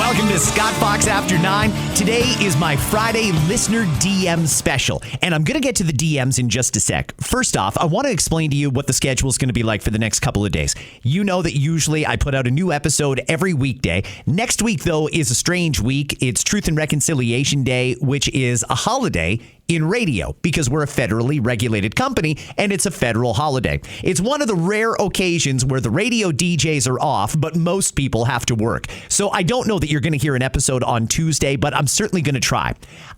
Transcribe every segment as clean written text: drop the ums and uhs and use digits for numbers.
Welcome to Scott Fox After 9. Today is my Friday listener DM special, and I'm going to get to the DMs in just a sec. First off, I want to explain to you what the schedule is going to be like for the next couple of days. You know that usually I put out a new episode every weekday. Next week, though, is a strange week. It's Truth and Reconciliation Day, which is a holiday in radio because we're a federally regulated company and it's a federal holiday. It's one of the rare occasions where the radio DJs are off, but most people have to work. So I don't know that you're going to hear an episode on Tuesday, but I'm certainly going to try.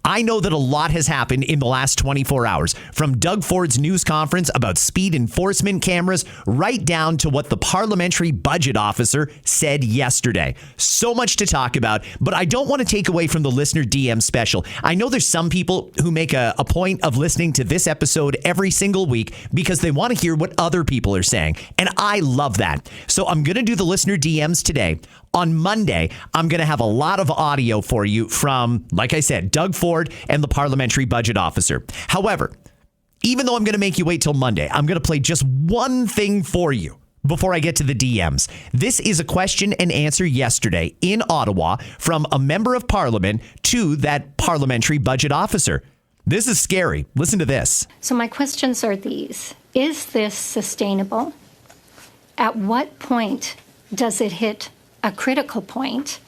I know that a lot has happened in the last 24 hours, from Doug Ford's news conference about speed enforcement cameras right down to what the parliamentary budget officer said yesterday. So much to talk about, but I don't want to take away from the listener DM special. I know there's some people who make a point of listening to this episode every single week because they want to hear what other people are saying. And I love that. So I'm going to do the listener DMs today. On Monday, I'm going to have a lot of audio for you from, like I said, Doug Ford and the parliamentary budget officer. However, even though I'm going to make you wait till Monday, I'm going to play just one thing for you before I get to the DMs. This is a question and answer yesterday in Ottawa from a member of parliament to that parliamentary budget officer. This is scary. Listen to this. So my questions are these. Is this sustainable? At what point does it hit a critical point?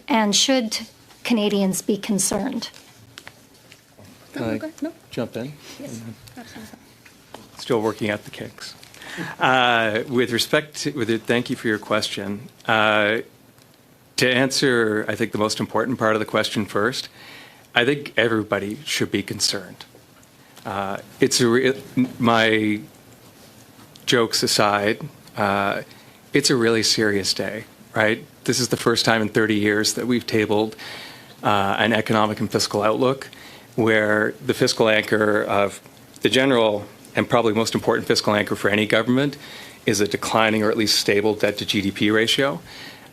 And should Canadians be concerned? Can I jump in? Yes. Still working out the kinks. With respect to, thank you for your question. To answer, I think, the most important part of the question first, I think everybody should be concerned. My jokes aside, it's a really serious day, right? This is the first time in 30 years that we've tabled an economic and fiscal outlook where the fiscal anchor of the general and probably most important fiscal anchor for any government is a declining or at least stable debt to GDP ratio.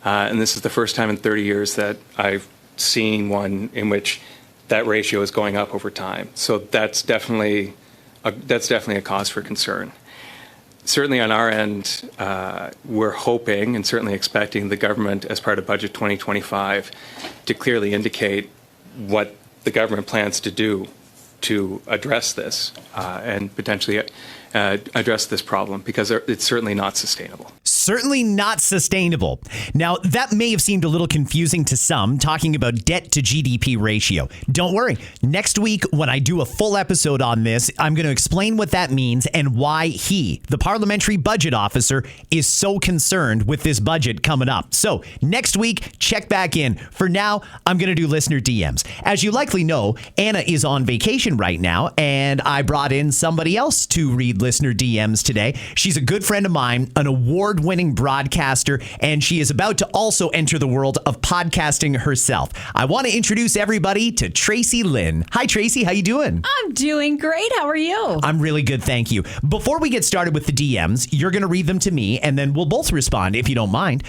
And this is the first time in 30 years that I've seen one in which that ratio is going up over time. So that's definitely a cause for concern. Certainly on our end, we're hoping and certainly expecting the government, as part of Budget 2025, to clearly indicate what the government plans to do to address this and potentially address this problem, because it's certainly not sustainable. Certainly not sustainable. Now, that may have seemed a little confusing to some, talking about debt to GDP ratio. Don't worry. Next week, when I do a full episode on this, I'm going to explain what that means and why he, the parliamentary budget officer, is so concerned with this budget coming up. So next week, check back in. For now, I'm going to do listener DMs. As you likely know, Anna is on vacation right now, and I brought in somebody else to read listener DMs today. She's a good friend of mine, an award-winning broadcaster, and she is about to also enter the world of podcasting herself. I want to introduce everybody to Tracy Lynn. Hi, Tracy. How you doing? I'm doing great. How are you? I'm really good, thank you. Before we get started with the DMs, you're going to read them to me, and then we'll both respond if you don't mind.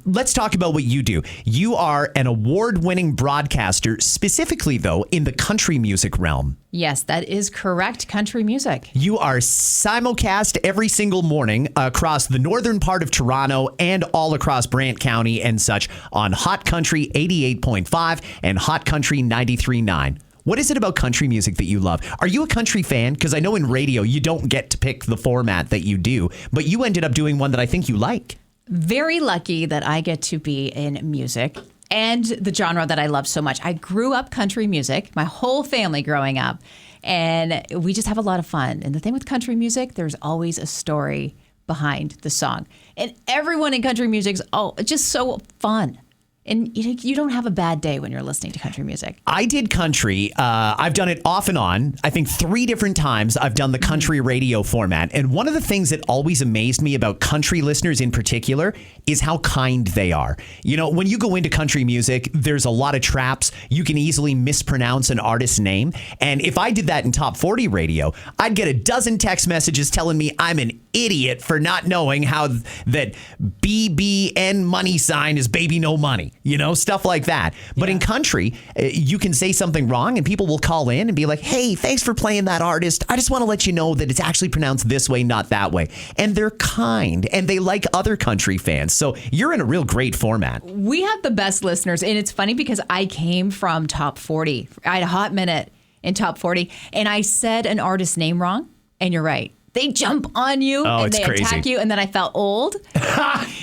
Let's talk about what you do. You are an award-winning broadcaster, specifically, though, in the country music realm. Yes, that is correct. Country music. You are simulcast every single morning across the northern part of Toronto and all across Brant County and such on Hot Country 88.5 and Hot Country 93.9. What is it about country music that you love? Are you a country fan? Because I know in radio you don't get to pick the format that you do, but you ended up doing one that I think you like. Very lucky that I get to be in music and the genre that I love so much. I grew up country music, my whole family growing up, and we just have a lot of fun. And the thing with country music, there's always a story behind the song. And everyone in country music's just so fun. And you don't have a bad day when you're listening to country music. I did country. I've done it off and on. I think 3 different times I've done the country radio format. And one of the things that always amazed me about country listeners in particular is how kind they are. You know, when you go into country music, there's a lot of traps. You can easily mispronounce an artist's name. And if I did that in top 40 radio, I'd get a dozen text messages telling me I'm an idiot for not knowing how that BBN money sign is baby no money, stuff like that. But in country, you can say something wrong and people will call in and be like, hey, thanks for playing that artist. I just want to let you know that it's actually pronounced this way, not that way. And they're kind and they like other country fans. So you're in a real great format. We have the best listeners. And it's funny because I came from Top 40. I had a hot minute in Top 40 and I said an artist's name wrong. And you're right. They jump on you and they attack you. And then I felt old.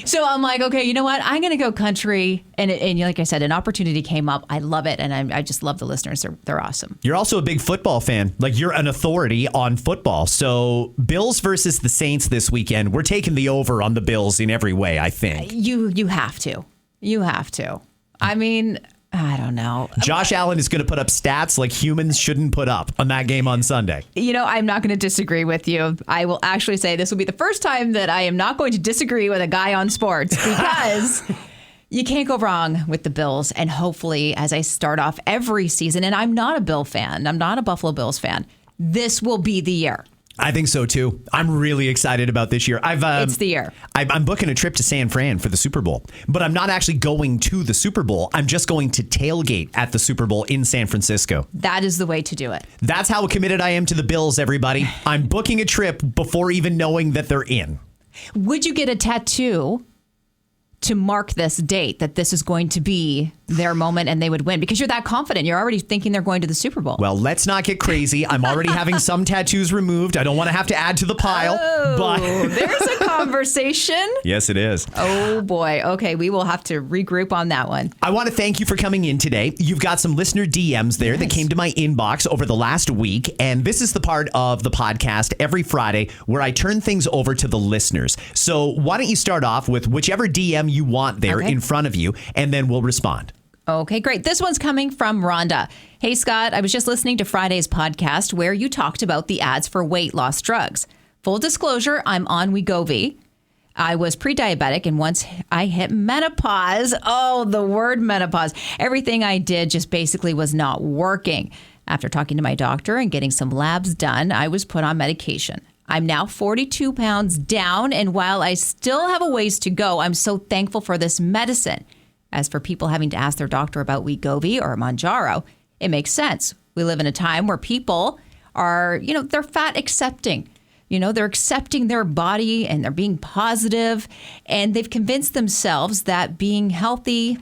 So I'm like, okay, you know what? I'm going to go country. And like I said, an opportunity came up. I love it. And I just love the listeners. They're awesome. You're also a big football fan. Like you're an authority on football. So Bills versus the Saints this weekend. We're taking the over on the Bills in every way, I think. You have to. You have to. I mean, I don't know. Josh Allen is going to put up stats like humans shouldn't put up on that game on Sunday. I'm not going to disagree with you. I will actually say this will be the first time that I am not going to disagree with a guy on sports because you can't go wrong with the Bills. And hopefully, as I start off every season, and I'm not a Bill fan, I'm not a Buffalo Bills fan, this will be the year. I think so, too. I'm really excited about this year. It's the year. I'm booking a trip to San Fran for the Super Bowl, but I'm not actually going to the Super Bowl. I'm just going to tailgate at the Super Bowl in San Francisco. That is the way to do it. That's how committed I am to the Bills, everybody. I'm booking a trip before even knowing that they're in. Would you get a tattoo to mark this date that this is going to be their moment and they would win? Because you're that confident. You're already thinking they're going to the Super Bowl. Well, let's not get crazy. I'm already having some tattoos removed. I don't want to have to add to the pile. But there's a conversation. Yes, it is. Oh, boy. Okay, we will have to regroup on that one. I want to thank you for coming in today. You've got some listener DMs there that came to my inbox over the last week. And this is the part of the podcast every Friday where I turn things over to the listeners. So why don't you start off with whichever DM you want there in front of you, and then we'll respond. Okay, great. This one's coming from Rhonda. Hey, Scott, I was just listening to Friday's podcast where you talked about the ads for weight loss drugs. Full disclosure, I'm on Wegovy. I was pre-diabetic, and once I hit menopause, the word menopause, everything I did just basically was not working. After talking to my doctor and getting some labs done, I was put on medication. I'm now 42 pounds down, and while I still have a ways to go, I'm so thankful for this medicine. As for people having to ask their doctor about Wegovy or Mounjaro, it makes sense. We live in a time where people are, they're fat accepting. They're accepting their body and they're being positive, and they've convinced themselves that being healthy,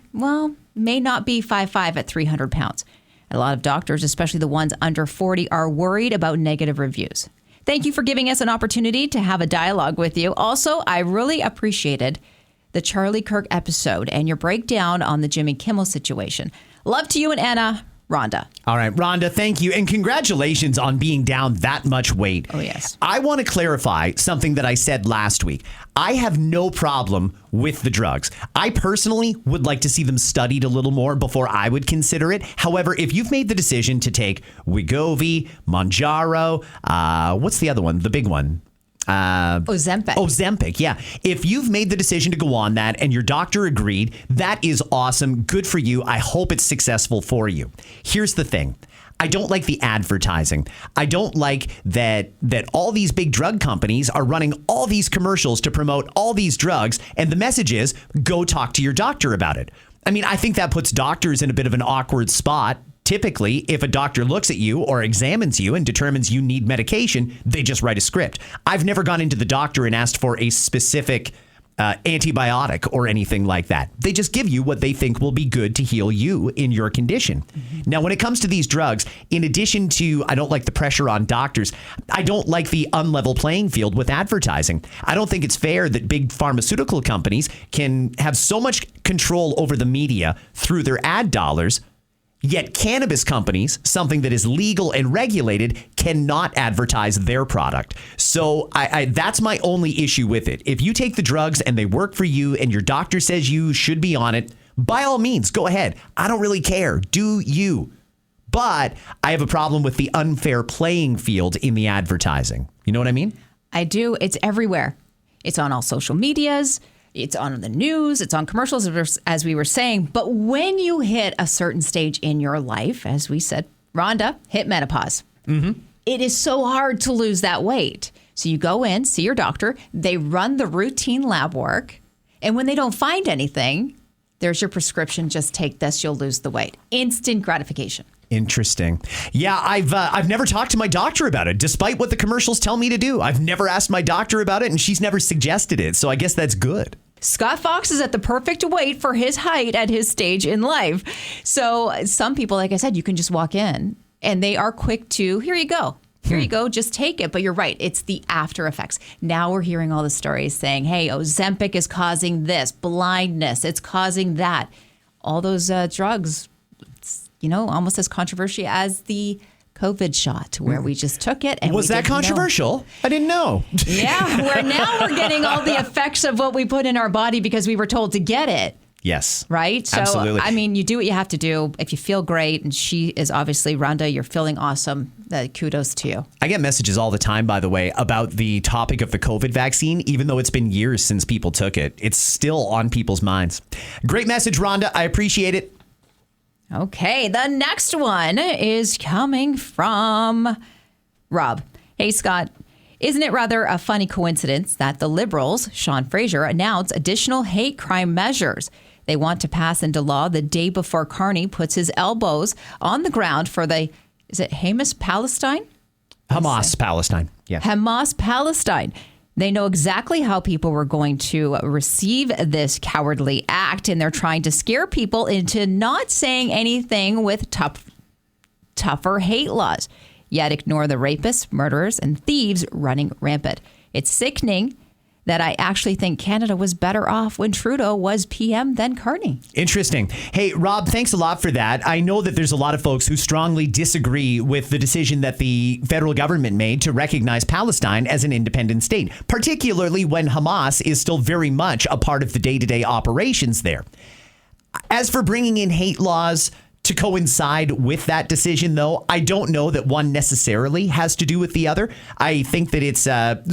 may not be 5'5" at 300 pounds. A lot of doctors, especially the ones under 40, are worried about negative reviews. Thank you for giving us an opportunity to have a dialogue with you. Also, I really appreciated the Charlie Kirk episode and your breakdown on the Jimmy Kimmel situation. Love to you and Anna, Rhonda. All right, Rhonda, thank you. And congratulations on being down that much weight. Oh, yes. I want to clarify something that I said last week. I have no problem with the drugs. I personally would like to see them studied a little more before I would consider it. However, if you've made the decision to take Wegovy, Mounjaro, what's the other one? The big one. Ozempic, yeah. If you've made the decision to go on that and your doctor agreed, that is awesome. Good for you. I hope it's successful for you. Here's the thing. I don't like the advertising. I don't like that all these big drug companies are running all these commercials to promote all these drugs, and the message is, go talk to your doctor about it. I mean, I think that puts doctors in a bit of an awkward spot. Typically, if a doctor looks at you or examines you and determines you need medication, they just write a script. I've never gone into the doctor and asked for a specific antibiotic or anything like that. They just give you what they think will be good to heal you in your condition. Mm-hmm. Now, when it comes to these drugs, in addition to, I don't like the pressure on doctors, I don't like the unlevel playing field with advertising. I don't think it's fair that big pharmaceutical companies can have so much control over the media through their ad dollars. Yet cannabis companies, something that is legal and regulated, cannot advertise their product. So that's my only issue with it. If you take the drugs and they work for you and your doctor says you should be on it, by all means, go ahead. I don't really care. Do you? But I have a problem with the unfair playing field in the advertising. You know what I mean? I do. It's everywhere. It's on all social medias. It's on the news, it's on commercials, as we were saying. But when you hit a certain stage in your life, as we said, Rhonda, hit menopause. Mm-hmm. It is so hard to lose that weight So you go in, see your doctor, they run the routine lab work, and when they don't find anything, there's your prescription. Just take this, you'll lose the weight. Instant gratification. Interesting. Yeah, I've never talked to my doctor about it, despite what the commercials tell me to do. I've never asked my doctor about it, and she's never suggested it. So I guess that's good. Scott Fox is at the perfect weight for his height at his stage in life. So some people, like I said, you can just walk in and they are quick to, here you go. Here you go, just take it. But you're right, it's the after effects. Now we're hearing all the stories saying, hey, Ozempic is causing this, blindness, it's causing that. All those drugs, it's, almost as controversial as the COVID shot where we just took it. And was that controversial? I didn't know. Yeah, we're getting all the effects of what we put in our body because we were told to get it. Yes. Right? So, absolutely. I mean, you do what you have to do. If you feel great, and she is obviously, Rhonda, you're feeling awesome. Kudos to you. I get messages all the time, by the way, about the topic of the COVID vaccine, even though it's been years since people took it. It's still on people's minds. Great message, Rhonda. I appreciate it. Okay, the next one is coming from Rob. Hey, Scott. Isn't it rather a funny coincidence that the Liberals, Sean Fraser, announced additional hate crime measures? They want to pass into law the day before Carney puts his elbows on the ground for the, is it Hamas Palestine? Hamas Palestine. Yeah. Hamas Palestine. They know exactly how people were going to receive this cowardly act, and they're trying to scare people into not saying anything with tougher hate laws, yet ignore the rapists, murderers, and thieves running rampant. It's sickening that I actually think Canada was better off when Trudeau was PM than Carney. Interesting. Hey, Rob, thanks a lot for that. I know that there's a lot of folks who strongly disagree with the decision that the federal government made to recognize Palestine as an independent state, particularly when Hamas is still very much a part of the day-to-day operations there. As for bringing in hate laws to coincide with that decision, though, I don't know that one necessarily has to do with the other. I think that it's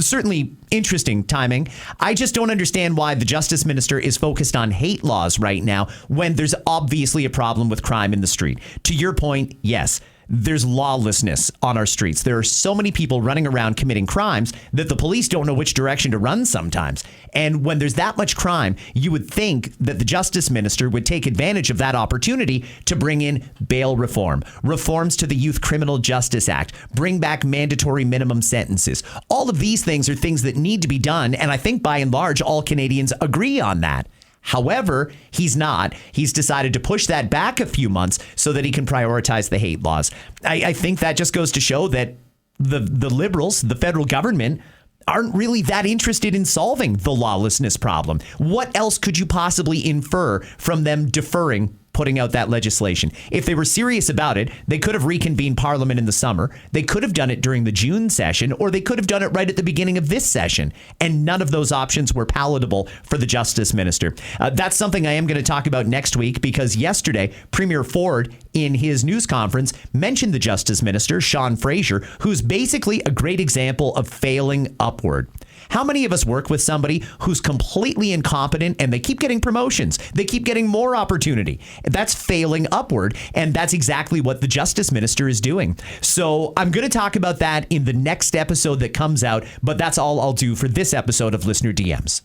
certainly interesting timing. I just don't understand why the Justice Minister is focused on hate laws right now when there's obviously a problem with crime in the street. To your point, yes, there's lawlessness on our streets. There are so many people running around committing crimes that the police don't know which direction to run sometimes. And when there's that much crime, you would think that the Justice Minister would take advantage of that opportunity to bring in bail reform, reforms to the Youth Criminal Justice Act, bring back mandatory minimum sentences. All of these things are things that need to be done. And I think by and large, all Canadians agree on that. However, he's not. He's decided to push that back a few months so that he can prioritize the hate laws. I think that just goes to show that the Liberals, the federal government, aren't really that interested in solving the lawlessness problem. What else could you possibly infer from them deferring putting out that legislation? If they were serious about it, they could have reconvened Parliament in the summer. They could have done it during the June session, or they could have done it right at the beginning of this session. And none of those options were palatable for the Justice Minister. That's something I am going to talk about next week, because yesterday, Premier Ford, in his news conference, mentioned the Justice Minister, Sean Fraser, who's basically a great example of failing upward. How many of us work with somebody who's completely incompetent and they keep getting promotions? They keep getting more opportunity. That's failing upward. And that's exactly what the Justice Minister is doing. So I'm going to talk about that in the next episode that comes out. But that's all I'll do for this episode of Listener DMs.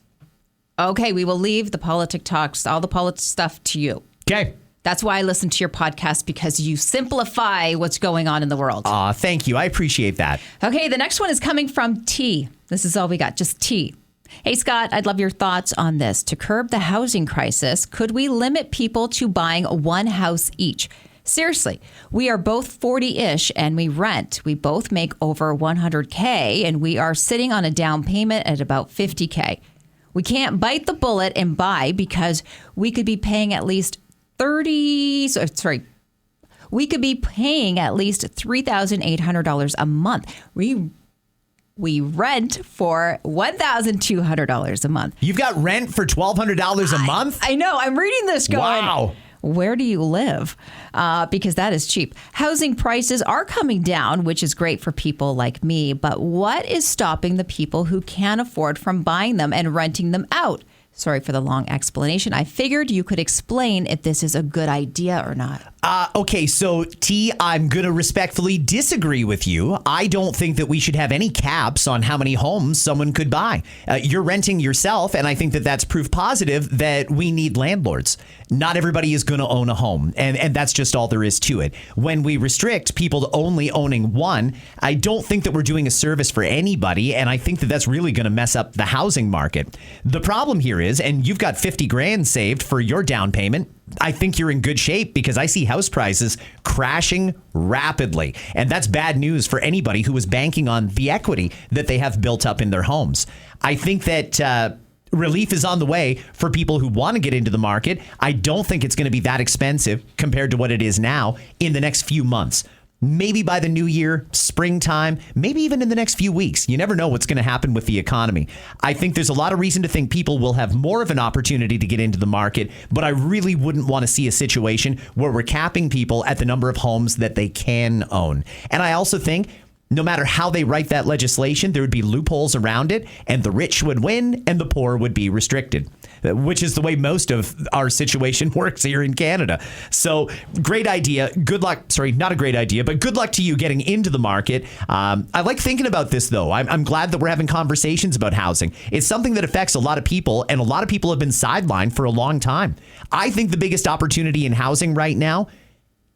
Okay, we will leave the politic talks, all the politics stuff to you. Okay. That's why I listen to your podcast, because you simplify what's going on in the world. Thank you. I appreciate that. Okay, the next one is coming from T. This is all we got, just T. Hey, Scott, I'd love your thoughts on this. To curb the housing crisis, could we limit people to buying one house each? Seriously, we are both 40-ish and we rent. We both make over $100K and we are sitting on a down payment at about $50K. We can't bite the bullet and buy because we could be paying at least we could be paying at least $3,800 a month. We rent for $1,200 a month. You've got rent for $1,200 a month? I know. I'm reading this going, wow. Where do you live? Because that is cheap. Housing prices are coming down, which is great for people like me. But what is stopping the people who can't afford from buying them and renting them out? Sorry for the long explanation. I figured you could explain if this is a good idea or not. Okay, so T, I'm going to respectfully disagree with you. I don't think that we should have any caps on how many homes someone could buy. You're renting yourself, and I think that that's proof positive that we need landlords. Not everybody is going to own a home, and that's just all there is to it. When we restrict people to only owning one, I don't think that we're doing a service for anybody, and I think that that's really going to mess up the housing market. The problem here is, and you've got 50 grand saved for your down payment, I think you're in good shape because I see house prices crashing rapidly. And that's bad news for anybody who was banking on the equity that they have built up in their homes. I think that relief is on the way for people who want to get into the market. I don't think it's going to be that expensive compared to what it is now in the next few months. Maybe by the new year, springtime, maybe even in the next few weeks. You never know what's going to happen with the economy. I think there's a lot of reason to think people will have more of an opportunity to get into the market, but I really wouldn't want to see a situation where we're capping people at the number of homes that they can own. And I also think no matter how they write that legislation, there would be loopholes around it, and the rich would win and the poor would be restricted, which is the way most of our situation works here in Canada. So great idea. Good luck. Sorry, not a great idea, but good luck to you getting into the market. I like thinking about this, though. I'm glad that we're having conversations about housing. It's something that affects a lot of people, and a lot of people have been sidelined for a long time. I think the biggest opportunity in housing right now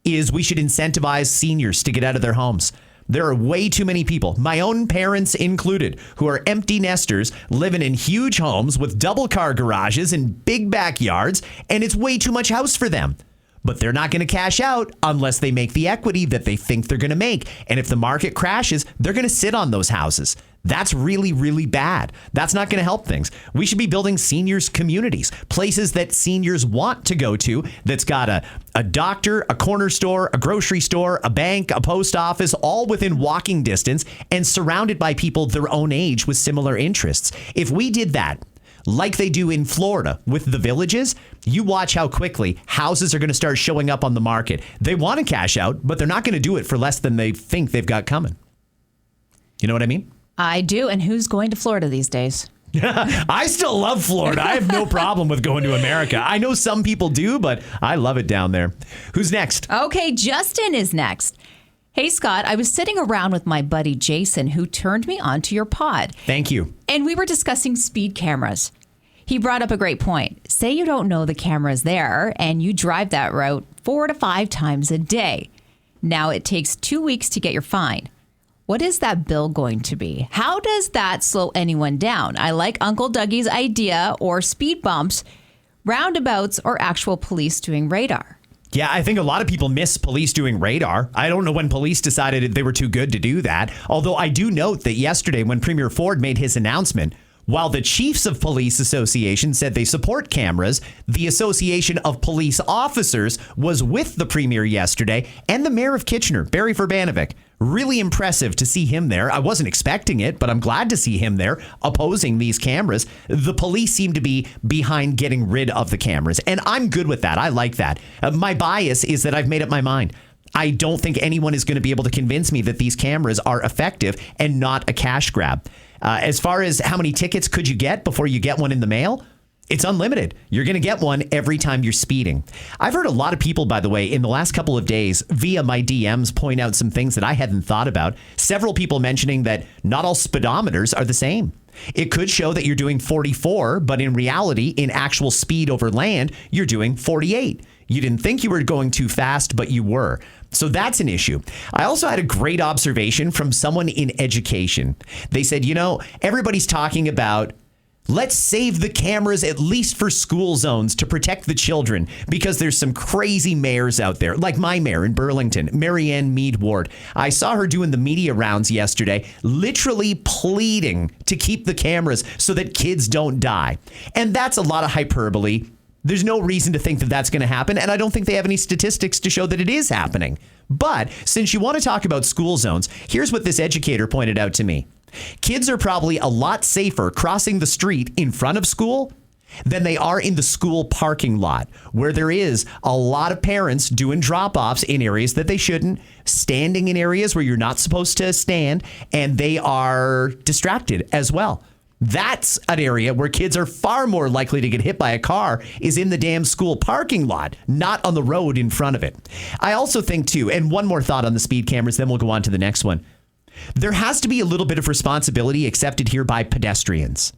is we should incentivize seniors to get out of their homes. There are way too many people, my own parents included, who are empty nesters living in huge homes with double car garages and big backyards, and it's way too much house for them. But they're not going to cash out unless they make the equity that they think they're going to make. And if the market crashes, they're going to sit on those houses. That's really, really bad. That's not going to help things. We should be building seniors communities, places that seniors want to go to, that's got a doctor, a corner store, a grocery store, a bank, a post office, all within walking distance and surrounded by people their own age with similar interests. If we did that, like they do in Florida with the villages, you watch how quickly houses are going to start showing up on the market. They want to cash out, but they're not going to do it for less than they think they've got coming. You know what I mean? I do. And who's going to Florida these days? I still love Florida. I have no problem with going to America. I know some people do, but I love it down there. Who's next? Okay, Justin is next. Hey, Scott, I was sitting around with my buddy Jason, who turned me on to your pod. Thank you. And we were discussing speed cameras. He brought up a great point. Say you don't know the camera's there and you drive that route 4 to 5 times a day. Now it takes 2 weeks to get your fine. What is that bill going to be? How does that slow anyone down? I like Uncle Dougie's idea, or speed bumps, roundabouts, or actual police doing radar. Yeah, I think a lot of people miss police doing radar. I don't know when police decided they were too good to do that. Although I do note that yesterday when Premier Ford made his announcement, while the Chiefs of Police Association said they support cameras, the Association of Police Officers was with the Premier yesterday, and the Mayor of Kitchener, Barry Verbanovic. Really impressive to see him there. I wasn't expecting it, but I'm glad to see him there opposing these cameras. The police seem to be behind getting rid of the cameras, and I'm good with that. I like that. My bias is that I've made up my mind. I don't think anyone is going to be able to convince me that these cameras are effective and not a cash grab. As far as how many tickets could you get before you get one in the mail? It's unlimited. You're going to get one every time you're speeding. I've heard a lot of people, by the way, in the last couple of days via my DMs point out some things that I hadn't thought about. Several people mentioning that not all speedometers are the same. It could show that you're doing 44, but in reality, in actual speed over land, you're doing 48. You didn't think you were going too fast, but you were. So that's an issue. I also had a great observation from someone in education. They said, everybody's talking about let's save the cameras at least for school zones to protect the children, because there's some crazy mayors out there, like my mayor in Burlington, Marianne Mead Ward. I saw her doing the media rounds yesterday, literally pleading to keep the cameras so that kids don't die. And that's a lot of hyperbole. There's no reason to think that that's going to happen, and I don't think they have any statistics to show that it is happening. But since you want to talk about school zones, here's what this educator pointed out to me. Kids are probably a lot safer crossing the street in front of school than they are in the school parking lot, where there is a lot of parents doing drop-offs in areas that they shouldn't, standing in areas where you're not supposed to stand, and they are distracted as well. That's an area where kids are far more likely to get hit by a car is in the damn school parking lot, not on the road in front of it. I also think too, and one more thought on the speed cameras, then we'll go on to the next one. There has to be a little bit of responsibility accepted here by pedestrians.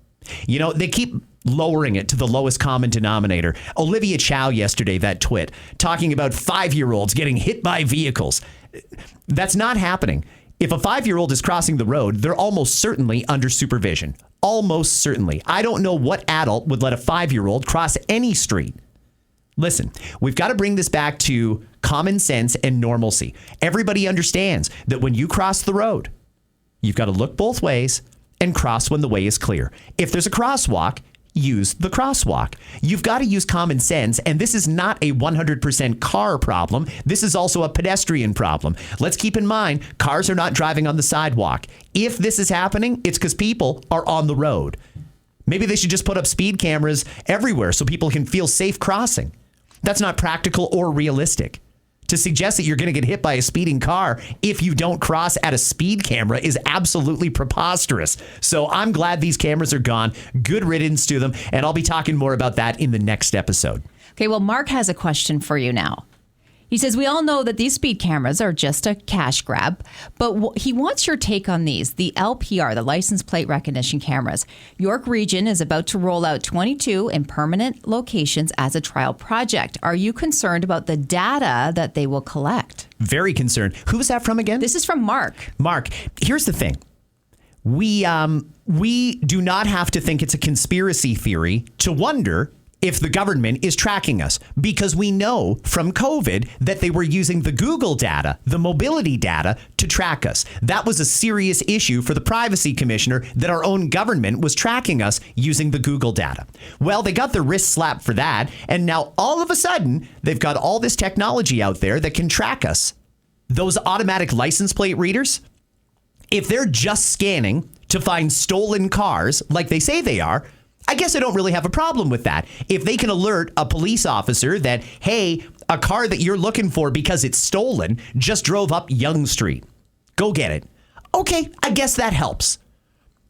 You know, they keep lowering it to the lowest common denominator. Olivia Chow yesterday, that twit, talking about 5-year-olds getting hit by vehicles. That's not happening. If a 5-year-old is crossing the road, they're almost certainly under supervision. Almost certainly. I don't know what adult would let a 5-year-old cross any street. Listen, we've got to bring this back to common sense and normalcy. Everybody understands that when you cross the road, you've got to look both ways and cross when the way is clear. If there's a crosswalk, use the crosswalk. You've got to use common sense, and this is not a 100% car problem. This is also a pedestrian problem. Let's keep in mind, cars are not driving on the sidewalk. If this is happening, it's because people are on the road. Maybe they should just put up speed cameras everywhere so people can feel safe crossing. That's not practical or realistic. To suggest that you're going to get hit by a speeding car if you don't cross at a speed camera is absolutely preposterous. So I'm glad these cameras are gone. Good riddance to them. And I'll be talking more about that in the next episode. Okay, well, Mark has a question for you now. He says, we all know that these speed cameras are just a cash grab, but he wants your take on these, the LPR, the license plate recognition cameras. York Region is about to roll out 22 in permanent locations as a trial project. Are you concerned about the data that they will collect? Very concerned. Who was that from again? This is from Mark. Mark, here's the thing. We do not have to think it's a conspiracy theory to wonder if the government is tracking us, because we know from COVID that they were using the Google data, the mobility data, to track us. That was a serious issue for the privacy commissioner, that our own government was tracking us using the Google data. Well, they got their wrist slapped for that, and now all of a sudden, they've got all this technology out there that can track us. Those automatic license plate readers, if they're just scanning to find stolen cars like they say they are, I guess I don't really have a problem with that. If they can alert a police officer that, hey, a car that you're looking for because it's stolen just drove up Yonge Street. Go get it. Okay, I guess that helps.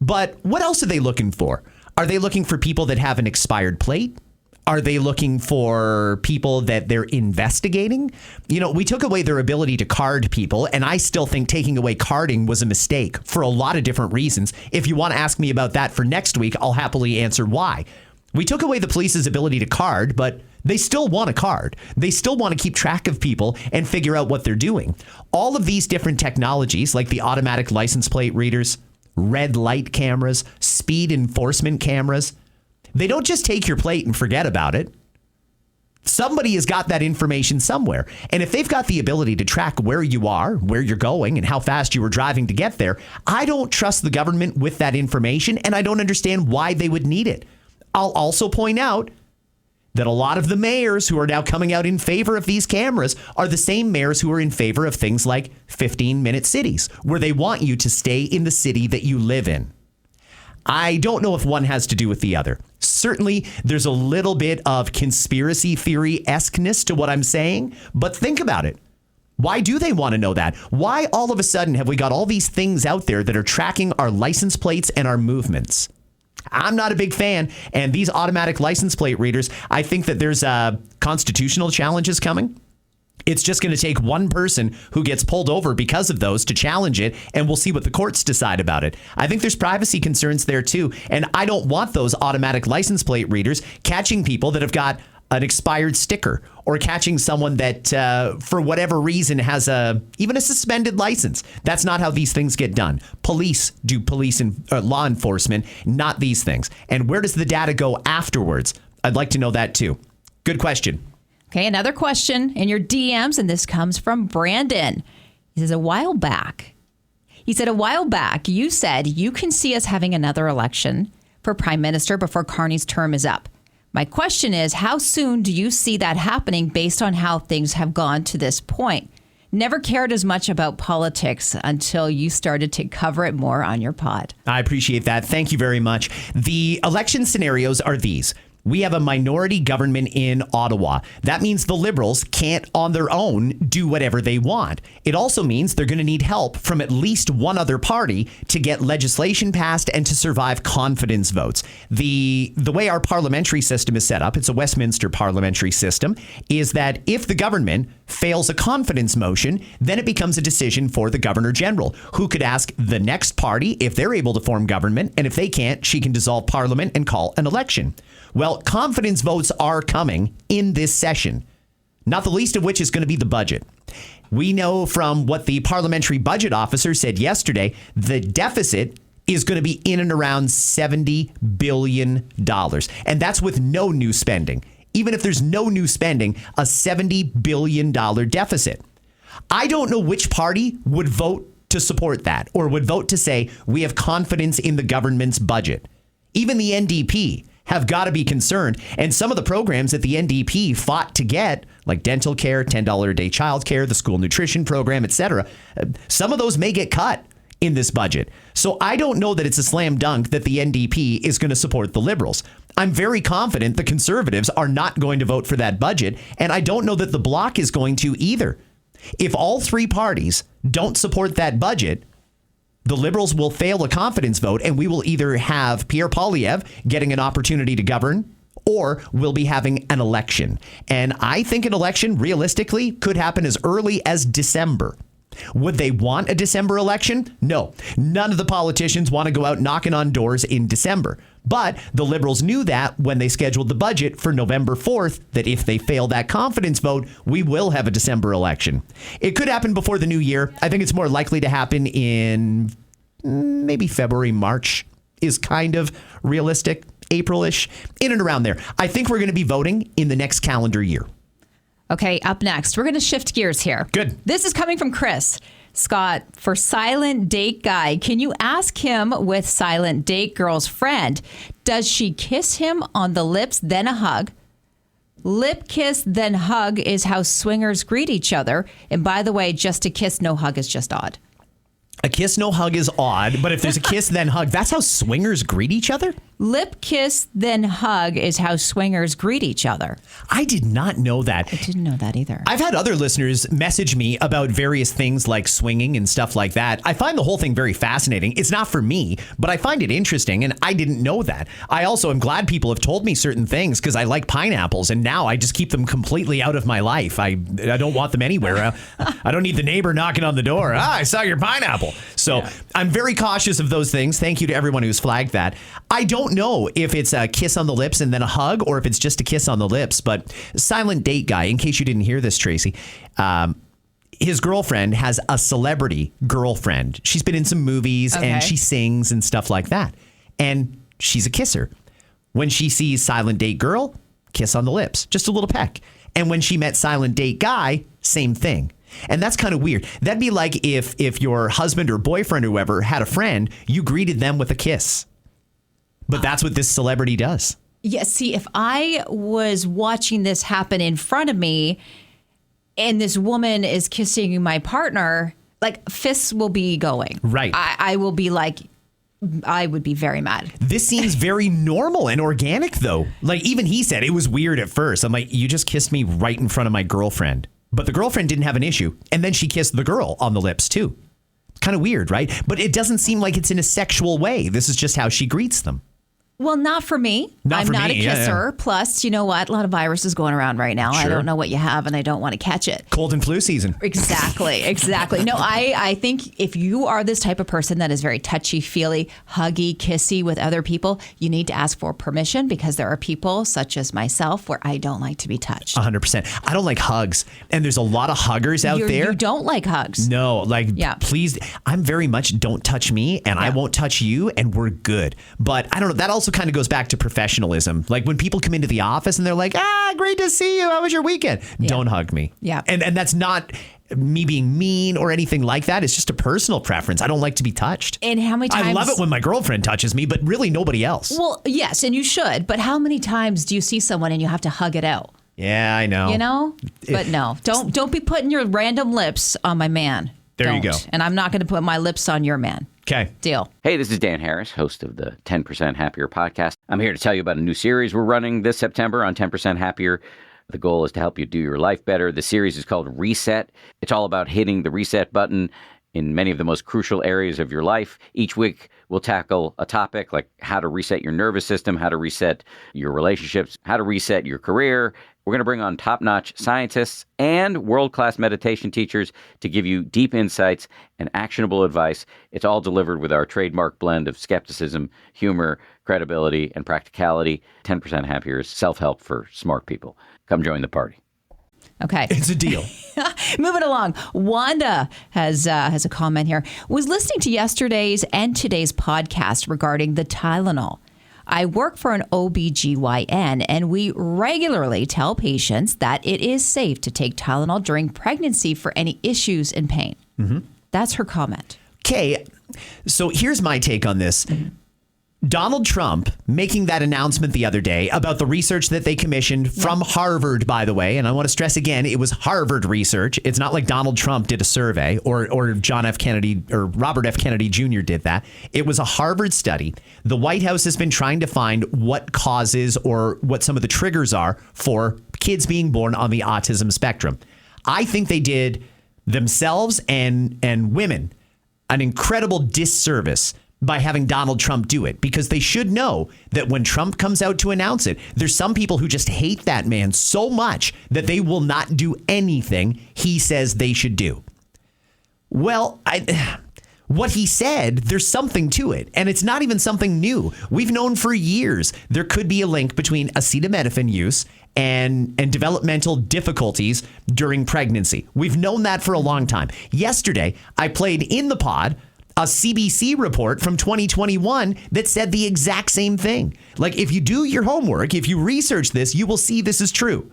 But what else are they looking for? Are they looking for people that have an expired plate? Are they looking for people that they're investigating? You know, we took away their ability to card people, and I still think taking away carding was a mistake for a lot of different reasons. If you want to ask me about that for next week, I'll happily answer why. We took away the police's ability to card, but they still want a card. They still want to keep track of people and figure out what they're doing. All of these different technologies, like the automatic license plate readers, red light cameras, speed enforcement cameras, they don't just take your plate and forget about it. Somebody has got that information somewhere. And if they've got the ability to track where you are, where you're going, and how fast you were driving to get there, I don't trust the government with that information, and I don't understand why they would need it. I'll also point out that a lot of the mayors who are now coming out in favor of these cameras are the same mayors who are in favor of things like 15-minute cities, where they want you to stay in the city that you live in. I don't know if one has to do with the other. Certainly, there's a little bit of conspiracy theory-esqueness to what I'm saying, but think about it. Why do they want to know that? Why all of a sudden have we got all these things out there that are tracking our license plates and our movements? I'm not a big fan, and these automatic license plate readers, I think that there's constitutional challenges coming. It's just going to take one person who gets pulled over because of those to challenge it, and we'll see what the courts decide about it. I think there's privacy concerns there, too, and I don't want those automatic license plate readers catching people that have got an expired sticker or catching someone that, for whatever reason, has even a suspended license. That's not how these things get done. Police do police and law enforcement, not these things. And where does the data go afterwards? I'd like to know that, too. Good question. Okay, another question in your DMs, and this comes from Brandon. He says, a while back, you said you can see us having another election for prime minister before Carney's term is up. My question is, how soon do you see that happening based on how things have gone to this point? Never cared as much about politics until you started to cover it more on your pod. I appreciate that. Thank you very much. The election scenarios are these. We have a minority government in Ottawa. That means the Liberals can't on their own do whatever they want. It also means they're going to need help from at least one other party to get legislation passed and to survive confidence votes. The way our parliamentary system is set up, it's a Westminster parliamentary system, is that if the government fails a confidence motion, then it becomes a decision for the Governor General, who could ask the next party if they're able to form government, and if they can't, she can dissolve Parliament and call an election. Well, confidence votes are coming in this session, not the least of which is going to be the budget. We know from what the parliamentary budget officer said yesterday, the deficit is going to be in and around $70 billion. And that's with no new spending. Even if there's no new spending, a $70 billion deficit. I don't know which party would vote to support that or would vote to say we have confidence in the government's budget. Even the NDP have got to be concerned. And some of the programs that the NDP fought to get, like dental care, $10 a day childcare, the school nutrition program, etc., some of those may get cut in this budget. So I don't know that it's a slam dunk that the NDP is going to support the Liberals. I'm very confident the Conservatives are not going to vote for that budget, and I don't know that the Bloc is going to either. If all three parties don't support that budget, the Liberals will fail a confidence vote, and we will either have Pierre Poilievre getting an opportunity to govern, or we'll be having an election. And I think an election, realistically, could happen as early as December. Would they want a December election? No. None of the politicians want to go out knocking on doors in December. But the Liberals knew that when they scheduled the budget for November 4th, that if they fail that confidence vote, we will have a December election. It could happen before the new year. I think it's more likely to happen in maybe February, March is kind of realistic, April-ish, in and around there. I think we're going to be voting in the next calendar year. Okay, up next, we're going to shift gears here. Good. This is coming from Chris. Scott, for Silent Date Guy, can you ask him with Silent Date Girl's friend, does she kiss him on the lips, then a hug? Lip kiss, then hug is how swingers greet each other. And by the way, just a kiss, no hug is just odd. A kiss, no hug is odd, but if there's a kiss, then hug, that's how swingers greet each other? Lip kiss, then hug is how swingers greet each other. I did not know that. I didn't know that either. I've had other listeners message me about various things like swinging and stuff like that. I find the whole thing very fascinating. It's not for me, but I find it interesting, and I didn't know that. I also am glad people have told me certain things because I like pineapples, and now I just keep them completely out of my life. I don't want them anywhere. I don't need the neighbor knocking on the door. I saw your pineapple. So yeah. I'm very cautious of those things. Thank you to everyone who's flagged that. I don't know if it's a kiss on the lips and then a hug, or if it's just a kiss on the lips. But Silent Date Guy, in case you didn't hear this, Tracy, his girlfriend has a celebrity girlfriend. She's been in some movies and she sings and stuff like that. And she's a kisser. When she sees Silent Date Girl, kiss on the lips, just a little peck. And when she met Silent Date Guy, same thing. And that's kind of weird. That'd be like if your husband or boyfriend or whoever had a friend, you greeted them with a kiss. But that's what this celebrity does. Yeah, see, if I was watching this happen in front of me and this woman is kissing my partner, like fists will be going. Right. I will be like, I would be very mad. This seems very normal and organic, though. Like, even he said it was weird at first. I'm like, you just kissed me right in front of my girlfriend. But the girlfriend didn't have an issue. And then she kissed the girl on the lips, too. Kind of weird, right? But it doesn't seem like it's in a sexual way. This is just how she greets them. Well, not for me. I'm not a kisser. Yeah. Plus, you know what? A lot of viruses going around right now. Sure. I don't know what you have, and I don't want to catch it. Cold and flu season. Exactly. No, I think if you are this type of person that is very touchy-feely, huggy, kissy with other people, you need to ask for permission, because there are people, such as myself, where I don't like to be touched. 100%. I don't like hugs. And there's a lot of huggers out there. You don't like hugs. No, please. I'm very much don't touch me, and I won't touch you, and we're good. But I don't know. That also kind of goes back to professionalism. Like when people come into the office and they're like, great to see you. How was your weekend? Yeah. Don't hug me. Yeah. And that's not me being mean or anything like that. It's just a personal preference. I don't like to be touched. And how many times? I love it when my girlfriend touches me, but really nobody else. Well, yes, and you should. But how many times do you see someone and you have to hug it out? Yeah, I know. You know? But no, don't be putting your random lips on my man. There you go. And I'm not going to put my lips on your man. Okay. Deal. Hey, this is Dan Harris, host of the 10% Happier podcast. I'm here to tell you about a new series we're running this September on 10% Happier. The goal is to help you do your life better. The series is called Reset. It's all about hitting the reset button in many of the most crucial areas of your life. Each week, we'll tackle a topic like how to reset your nervous system, how to reset your relationships, how to reset your career. We're going to bring on top-notch scientists and world-class meditation teachers to give you deep insights and actionable advice. It's all delivered with our trademark blend of skepticism, humor, credibility, and practicality. 10% Happier is self-help for smart people. Come join the party. Okay. It's a deal. Moving along, Wanda has a comment here. Was listening to yesterday's and today's podcast regarding the Tylenol. I work for an OBGYN, and we regularly tell patients that it is safe to take Tylenol during pregnancy for any issues and pain. Mm-hmm. That's her comment. Okay, so here's my take on this. Donald Trump making that announcement the other day about the research that they commissioned from Harvard, by the way. And I want to stress again, it was Harvard research. It's not like Donald Trump did a survey or John F. Kennedy or Robert F. Kennedy Jr. did that. It was a Harvard study. The White House has been trying to find what causes or what some of the triggers are for kids being born on the autism spectrum. I think they did themselves and women an incredible disservice by having Donald Trump do it, because they should know that when Trump comes out to announce it, there's some people who just hate that man so much that they will not do anything he says they should do. Well, what he said, there's something to it, and it's not even something new. We've known for years there could be a link between acetaminophen use and developmental difficulties during pregnancy. We've known that for a long time. Yesterday, I played in the pod a CBC report from 2021 that said the exact same thing. Like, if you do your homework, if you research this, you will see this is true.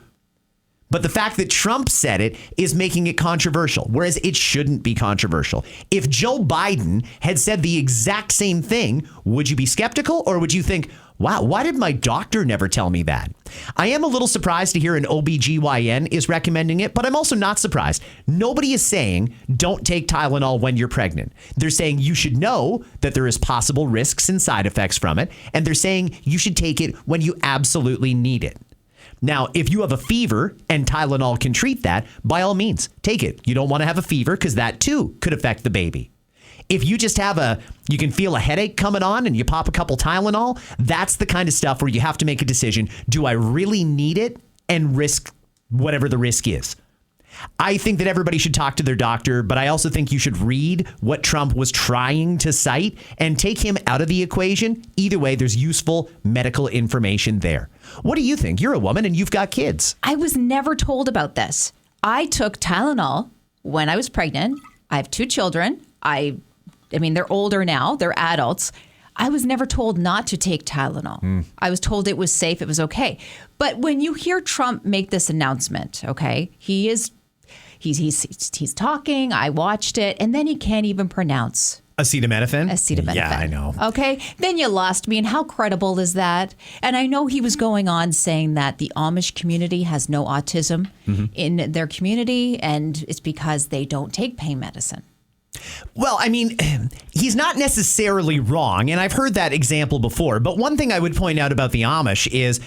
But the fact that Trump said it is making it controversial, whereas it shouldn't be controversial. If Joe Biden had said the exact same thing, would you be skeptical, or would you think, wow, why did my doctor never tell me that? I am a little surprised to hear an OBGYN is recommending it, but I'm also not surprised. Nobody is saying don't take Tylenol when you're pregnant. They're saying you should know that there is possible risks and side effects from it, and they're saying you should take it when you absolutely need it. Now, if you have a fever and Tylenol can treat that, by all means, take it. You don't want to have a fever because that too could affect the baby. If you just you can feel a headache coming on and you pop a couple Tylenol, that's the kind of stuff where you have to make a decision. Do I really need it and risk whatever the risk is? I think that everybody should talk to their doctor, but I also think you should read what Trump was trying to cite and take him out of the equation. Either way, there's useful medical information there. What do you think? You're a woman and you've got kids. I was never told about this. I took Tylenol when I was pregnant. I have 2 children. I mean, they're older now. They're adults. I was never told not to take Tylenol. I was told it was safe. It was okay. But when you hear Trump make this announcement, okay, he's talking. I watched it, and then he can't even pronounce acetaminophen. Yeah, I know. Okay, then you lost me. And how credible is that? And I know he was going on saying that the Amish community has no autism in their community, and it's because they don't take pain medicine. Well, I mean, he's not necessarily wrong, and I've heard that example before. But one thing I would point out about the Amish is,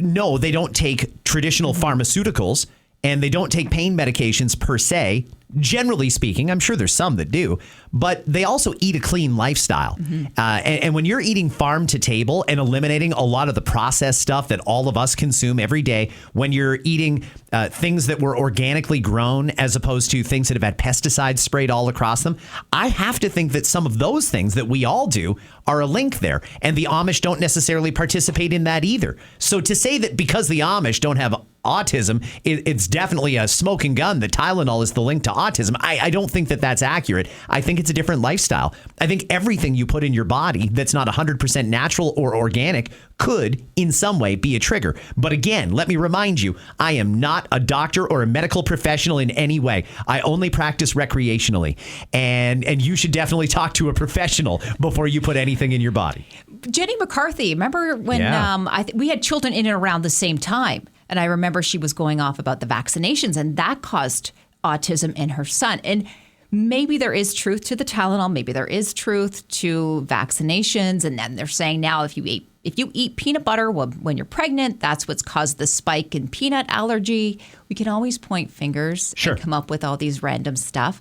no, they don't take traditional pharmaceuticals, and they don't take pain medications per se. Generally speaking, I'm sure there's some that do, but they also eat a clean lifestyle. And when you're eating farm to table and eliminating a lot of the processed stuff that all of us consume every day, when you're eating things that were organically grown as opposed to things that have had pesticides sprayed all across them, I have to think that some of those things that we all do are a link there. And the Amish don't necessarily participate in that either. So to say that because the Amish don't have autism, it's definitely a smoking gun that Tylenol is the link to autism. I don't think that that's accurate. I think it's a different lifestyle. I think everything you put in your body that's not 100% natural or organic could in some way be a trigger. But again, let me remind you, I am not a doctor or a medical professional in any way. I only practice recreationally. And you should definitely talk to a professional before you put anything in your body. Jenny McCarthy, remember when we had children in and around the same time? And I remember she was going off about the vaccinations, and that caused autism in her son. And maybe there is truth to the Tylenol. Maybe there is truth to vaccinations. And then they're saying now if you eat peanut butter when you're pregnant, that's what's caused the spike in peanut allergy. We can always point fingers Sure. and come up with all these random stuff.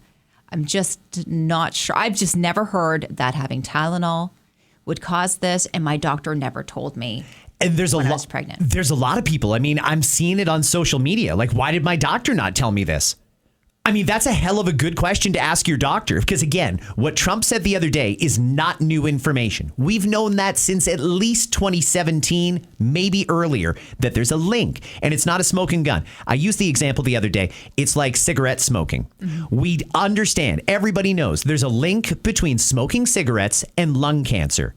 I'm just not sure. I've just never heard that having Tylenol would cause this, and my doctor never told me. And there's when I was pregnant. There's a lot of people. I mean, I'm seeing it on social media. Like, why did my doctor not tell me this? I mean, that's a hell of a good question to ask your doctor, because again, what Trump said the other day is not new information. We've known that since at least 2017, maybe earlier, that there's a link, and it's not a smoking gun. I used the example the other day. It's like cigarette smoking. We understand, everybody knows there's a link between smoking cigarettes and lung cancer.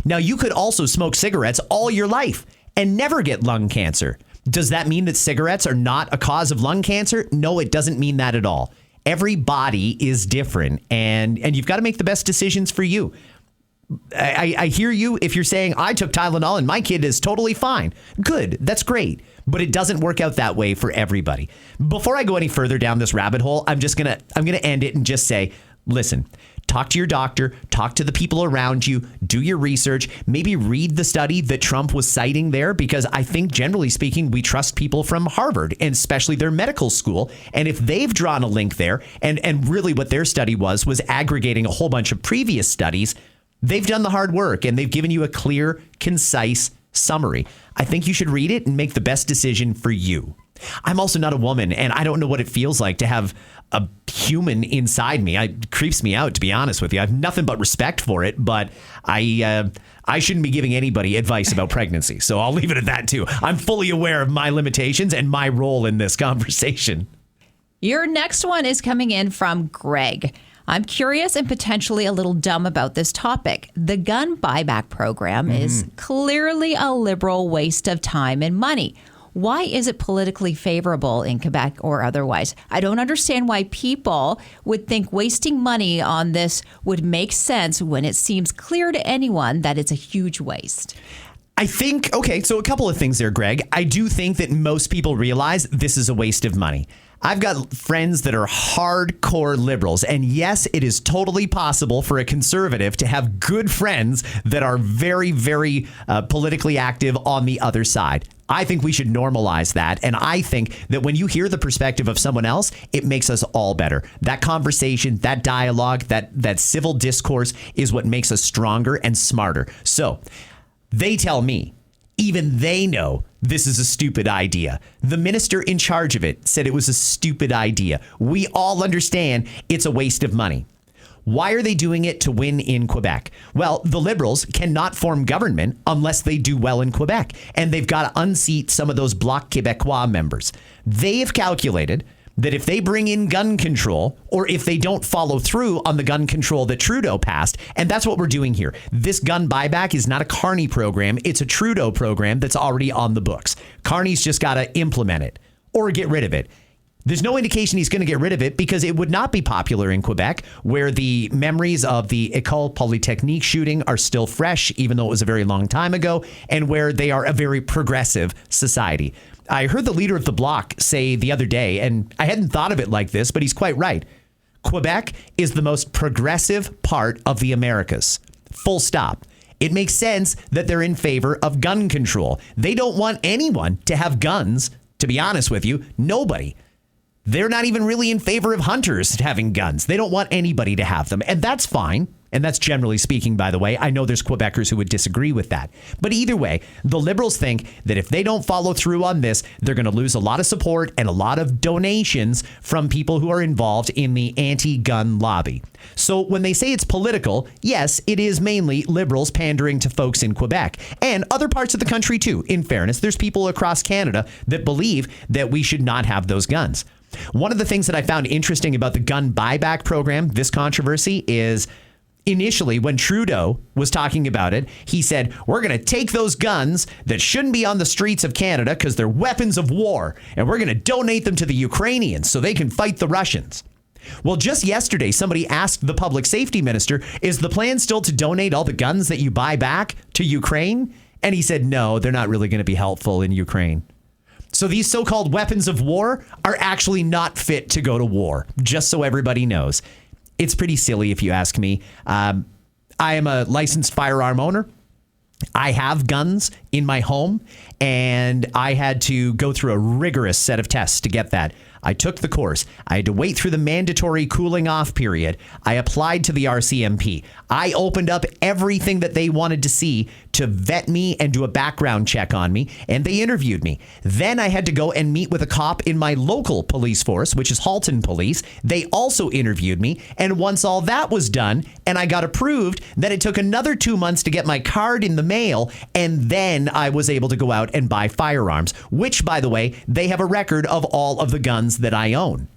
Now, you could also smoke cigarettes all your life and never get lung cancer. Does that mean that cigarettes are not a cause of lung cancer? No, it doesn't mean that at all. Every body is different, and you've got to make the best decisions for you. I hear you if you're saying, I took Tylenol and my kid is totally fine. Good, that's great. But it doesn't work out that way for everybody. Before I go any further down this rabbit hole, I'm gonna end it and just say, listen, talk to your doctor, talk to the people around you, do your research, maybe read the study that Trump was citing there, because I think generally speaking, we trust people from Harvard and especially their medical school. And if they've drawn a link there, and really what their study was aggregating a whole bunch of previous studies, they've done the hard work and they've given you a clear, concise summary. I think you should read it and make the best decision for you. I'm also not a woman, and I don't know what it feels like to have a human inside me. It creeps me out, to be honest with you. I have nothing but respect for it, but I shouldn't be giving anybody advice about pregnancy. So I'll leave it at that, too. I'm fully aware of my limitations and my role in this conversation. Your next one is coming in from Greg. I'm curious and potentially a little dumb about this topic. The gun buyback program is clearly a liberal waste of time and money. Why is it politically favorable in Quebec or otherwise? I don't understand why people would think wasting money on this would make sense when it seems clear to anyone that it's a huge waste. I think, okay, so a couple of things there, Greg. I do think that most people realize this is a waste of money. I've got friends that are hardcore liberals, and yes, it is totally possible for a conservative to have good friends that are very, very politically active on the other side. I think we should normalize that, and I think that when you hear the perspective of someone else, it makes us all better. That conversation, that dialogue, that civil discourse is what makes us stronger and smarter. So they tell me, even they know this is a stupid idea. The minister in charge of it said it was a stupid idea. We all understand it's a waste of money. Why are they doing it to win in Quebec? Well, the Liberals cannot form government unless they do well in Quebec, and they've got to unseat some of those Bloc Québécois members. They have calculated that if they bring in gun control, or if they don't follow through on the gun control that Trudeau passed, and that's what we're doing here. This gun buyback is not a Carney program. It's a Trudeau program that's already on the books. Carney's just got to implement it or get rid of it. There's no indication he's going to get rid of it because it would not be popular in Quebec, where the memories of the École Polytechnique shooting are still fresh, even though it was a very long time ago, and where they are a very progressive society. I heard the leader of the Bloc say the other day, and I hadn't thought of it like this, but he's quite right. Quebec is the most progressive part of the Americas. Full stop. It makes sense that they're in favor of gun control. They don't want anyone to have guns, to be honest with you. Nobody. They're not even really in favor of hunters having guns. They don't want anybody to have them. And that's fine. And that's generally speaking, by the way. I know there's Quebecers who would disagree with that. But either way, the Liberals think that if they don't follow through on this, they're going to lose a lot of support and a lot of donations from people who are involved in the anti-gun lobby. So when they say it's political, yes, it is mainly Liberals pandering to folks in Quebec and other parts of the country too. In fairness, there's people across Canada that believe that we should not have those guns. One of the things that I found interesting about the gun buyback program, this controversy, is initially when Trudeau was talking about it, he said, we're going to take those guns that shouldn't be on the streets of Canada because they're weapons of war, and we're going to donate them to the Ukrainians so they can fight the Russians. Well, just yesterday, somebody asked the public safety minister, is the plan still to donate all the guns that you buy back to Ukraine? And he said, no, they're not really going to be helpful in Ukraine. So these so-called weapons of war are actually not fit to go to war, just so everybody knows. It's pretty silly if you ask me. I am a licensed firearm owner. I have guns in my home, and I had to go through a rigorous set of tests to get that. I took the course. I had to wait through the mandatory cooling off period. I applied to the RCMP. I opened up everything that they wanted to see to vet me and do a background check on me, and they interviewed me. Then I had to go and meet with a cop in my local police force, which is Halton Police. They also interviewed me, and once all that was done and I got approved, then it took another 2 months to get my card in the mail, and then I was able to go out and buy firearms, which, by the way, they have a record of all of the guns that I own.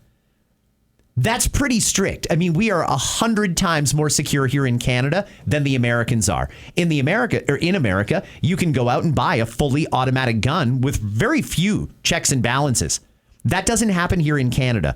That's pretty strict. I mean, we are 100 times more secure here in Canada than the Americans are. In America, you can go out and buy a fully automatic gun with very few checks and balances. That doesn't happen here in Canada.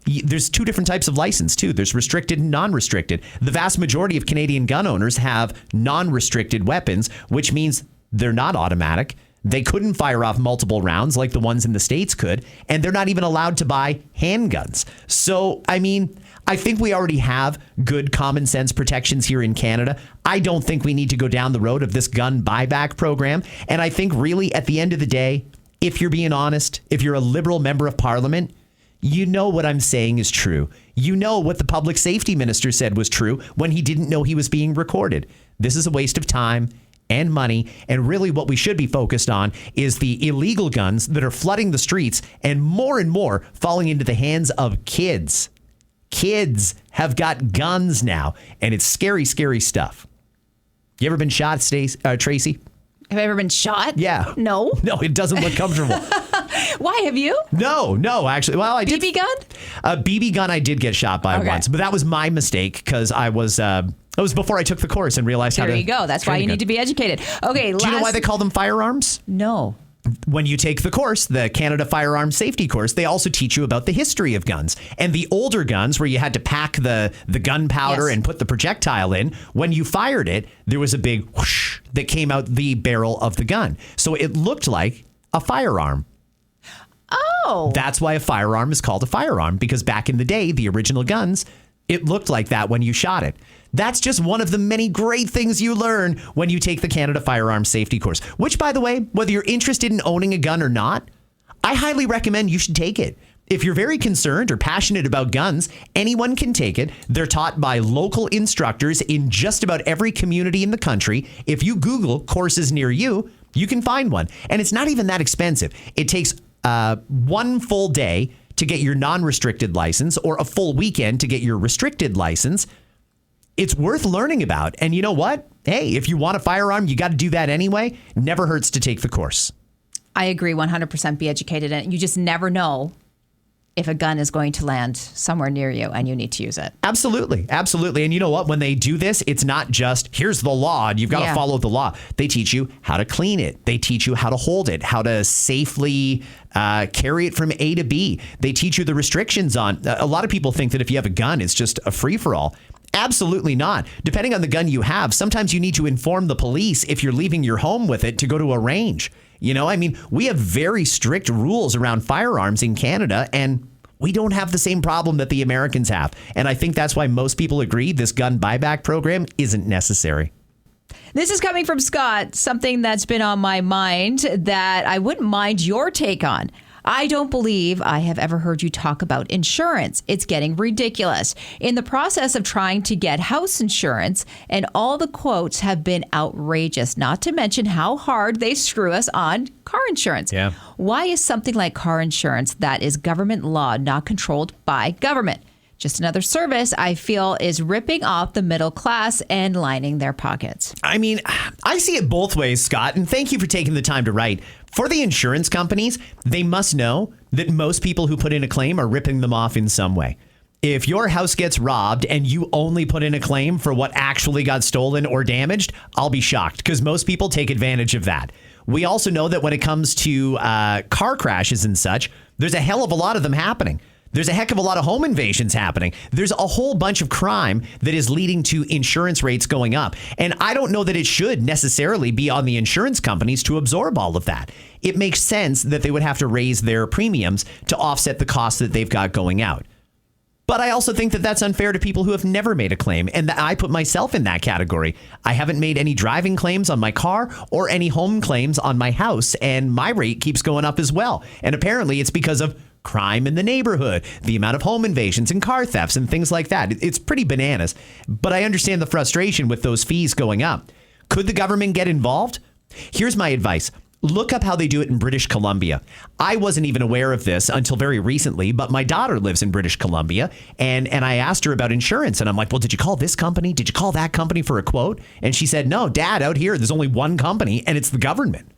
There's two different types of license, too. There's restricted and non-restricted. The vast majority of Canadian gun owners have non-restricted weapons, which means they're not automatic. They couldn't fire off multiple rounds like the ones in the States could, and they're not even allowed to buy handguns. So, I mean, I think we already have good common sense protections here in Canada. I don't think we need to go down the road of this gun buyback program. And I think really at the end of the day, if you're being honest, if you're a Liberal member of Parliament, you know what I'm saying is true. You know what the public safety minister said was true when he didn't know he was being recorded. This is a waste of time and money. And really what we should be focused on is the illegal guns that are flooding the streets and more falling into the hands of kids. Kids have got guns now, and it's scary, scary stuff. You ever been shot, Tracy? Have I ever been shot? Yeah. No. No, it doesn't look comfortable. Why, have you? No, actually. Well, I did. BB gun? A BB gun I did get shot by once, but that was my mistake because it was before I took the course and realized how to. There you go. That's why you need to be educated. Okay. Do you know why they call them firearms? No. When you take the course, the Canada Firearms Safety course, they also teach you about the history of guns. And the older guns where you had to pack the gunpowder and put the projectile in, when you fired it, there was a big whoosh that came out the barrel of the gun. So it looked like a firearm. Oh. That's why a firearm is called a firearm, because back in the day, the original guns, it looked like that when you shot it. That's just one of the many great things you learn when you take the Canada Firearms Safety course, which, by the way, whether you're interested in owning a gun or not, I highly recommend you should take it. If you're very concerned or passionate about guns, anyone can take it. They're taught by local instructors in just about every community in the country. If you Google courses near you, you can find one. And it's not even that expensive. It takes one full day to get your non-restricted license or a full weekend to get your restricted license. It's worth learning about. And you know what? Hey, if you want a firearm, you got to do that anyway. Never hurts to take the course. I agree 100%. Be educated. And you just never know if a gun is going to land somewhere near you and you need to use it. Absolutely. Absolutely. And you know what? When they do this, it's not just here's the law and you've got to follow the law. They teach you how to clean it. They teach you how to hold it, how to safely carry it from A to B. They teach you the restrictions on. A lot of people think that if you have a gun, it's just a free for all. Absolutely not. Depending on the gun you have, sometimes you need to inform the police if you're leaving your home with it to go to a range. You know, I mean, we have very strict rules around firearms in Canada, and we don't have the same problem that the Americans have. And I think that's why most people agree this gun buyback program isn't necessary. This is coming from Scott, something that's been on my mind that I wouldn't mind your take on. I don't believe I have ever heard you talk about insurance. It's getting ridiculous. In the process of trying to get house insurance, and all the quotes have been outrageous, not to mention how hard they screw us on car insurance. Yeah. Why is something like car insurance that is government law not controlled by government? Just another service I feel is ripping off the middle class and lining their pockets. I mean, I see it both ways, Scott, and thank you for taking the time to write. For the insurance companies, they must know that most people who put in a claim are ripping them off in some way. If your house gets robbed and you only put in a claim for what actually got stolen or damaged, I'll be shocked because most people take advantage of that. We also know that when it comes to car crashes and such, there's a hell of a lot of them happening. There's a heck of a lot of home invasions happening. There's a whole bunch of crime that is leading to insurance rates going up. And I don't know that it should necessarily be on the insurance companies to absorb all of that. It makes sense that they would have to raise their premiums to offset the costs that they've got going out. But I also think that that's unfair to people who have never made a claim, and that I put myself in that category. I haven't made any driving claims on my car or any home claims on my house, and my rate keeps going up as well. And apparently it's because of crime in the neighborhood, the amount of home invasions and car thefts and things like that. It's pretty bananas, but I understand the frustration with those fees going up. Could the government get involved? Here's my advice. Look up how they do it in British Columbia. I wasn't even aware of this until very recently, but my daughter lives in British Columbia, and I asked her about insurance, and I'm like, well, did you call this company? Did you call that company for a quote? And she said, no, Dad, out here, there's only one company, and it's the government.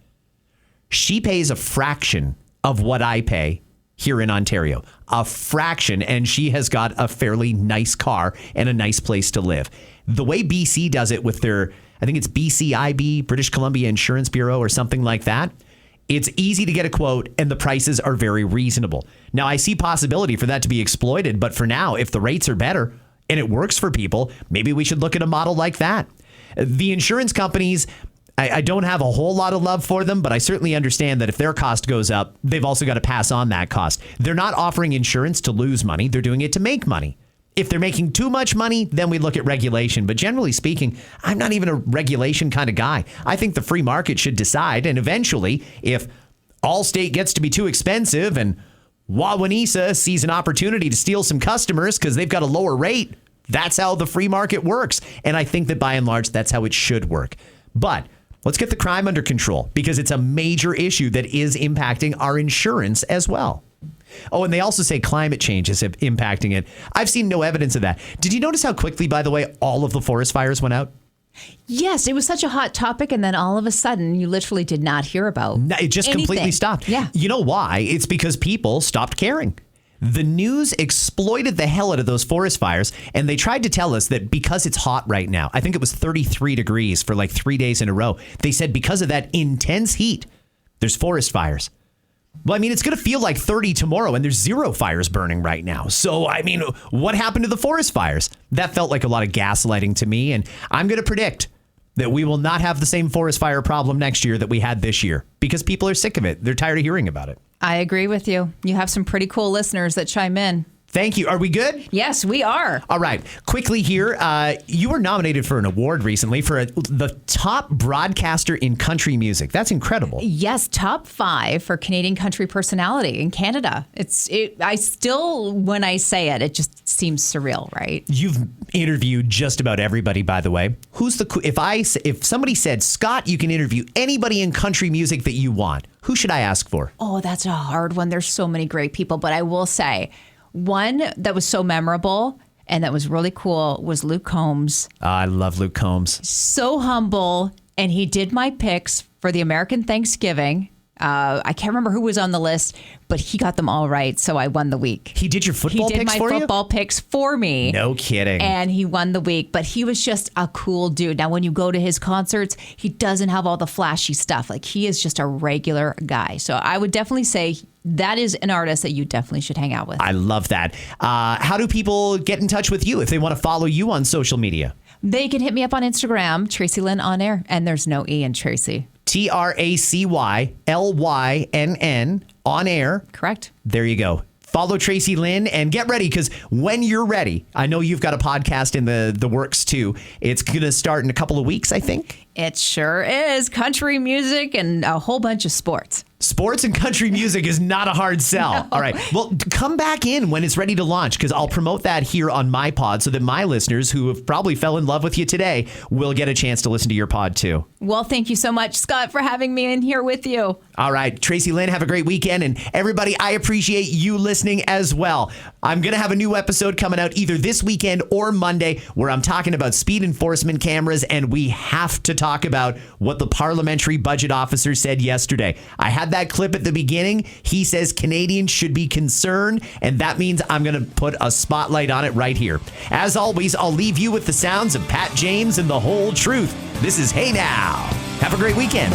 She pays a fraction of what I pay here in Ontario, a fraction, and she has got a fairly nice car and a nice place to live. The way BC does it with their, I think it's BCIB, British Columbia Insurance Bureau or something like that, it's easy to get a quote and the prices are very reasonable. Now, I see possibility for that to be exploited, but for now, if the rates are better and it works for people, maybe we should look at a model like that. The insurance companies, I don't have a whole lot of love for them, but I certainly understand that if their cost goes up, they've also got to pass on that cost. They're not offering insurance to lose money. They're doing it to make money. If they're making too much money, then we look at regulation. But generally speaking, I'm not even a regulation kind of guy. I think the free market should decide. And eventually, if Allstate gets to be too expensive and Wawanesa sees an opportunity to steal some customers because they've got a lower rate, that's how the free market works. And I think that by and large, that's how it should work. But let's get the crime under control because it's a major issue that is impacting our insurance as well. Oh, and they also say climate change is impacting it. I've seen no evidence of that. Did you notice how quickly, by the way, all of the forest fires went out? Yes, it was such a hot topic, and then all of a sudden, you literally did not hear about it. Just anything. Completely stopped. Yeah. You know why? It's because people stopped caring. The news exploited the hell out of those forest fires, and they tried to tell us that because it's hot right now, I think it was 33 degrees for like 3 days in a row. They said because of that intense heat, there's forest fires. Well, I mean, it's going to feel like 30 tomorrow and there's 0 fires burning right now. So, I mean, what happened to the forest fires? That felt like a lot of gaslighting to me. And I'm going to predict that we will not have the same forest fire problem next year that we had this year because people are sick of it. They're tired of hearing about it. I agree with you. You have some pretty cool listeners that chime in. Thank you. Are we good? Yes, we are. All right. Quickly here, you were nominated for an award recently for the top broadcaster in country music. That's incredible. Yes, top 5 for Canadian country personality in Canada. I still, when I say it, it just seems surreal, right? You've interviewed just about everybody, by the way. If somebody said, Scott, you can interview anybody in country music that you want, who should I ask for? Oh, that's a hard one. There's so many great people, but I will say one that was so memorable and that was really cool was Luke Combs. I love Luke Combs. So humble. And he did my picks for the American Thanksgiving. I can't remember who was on the list, but he got them all right. So I won the week. He did your football picks for you? He did my football picks for me. No kidding. And he won the week. But he was just a cool dude. Now, when you go to his concerts, he doesn't have all the flashy stuff. Like, he is just a regular guy. So I would definitely say that is an artist that you definitely should hang out with. I love that. How do people get in touch with you if they want to follow you on social media? They can hit me up on Instagram, Tracy Lynn On Air. And there's no E in Tracy. TracyLynn On Air. Correct. There you go. Follow Tracy Lynn and get ready because when you're ready, I know you've got a podcast in the works too. It's going to start in a couple of weeks, I think. It sure is. Country music and a whole bunch of sports. Sports and country music is not a hard sell. No. All right. Well, come back in when it's ready to launch because I'll promote that here on my pod so that my listeners who have probably fell in love with you today will get a chance to listen to your pod too. Well, thank you so much, Scott, for having me in here with you. All right. Tracy Lynn, have a great weekend. And everybody, I appreciate you listening as well. I'm going to have a new episode coming out either this weekend or Monday where I'm talking about speed enforcement cameras. And we have to talk about what the parliamentary budget officer said yesterday. I had that clip at the beginning. He says Canadians should be concerned, and that means I'm going to put a spotlight on it right here. As always, I'll leave you with the sounds of Pat James and The Whole Truth. This is Hey Now. Have a great weekend.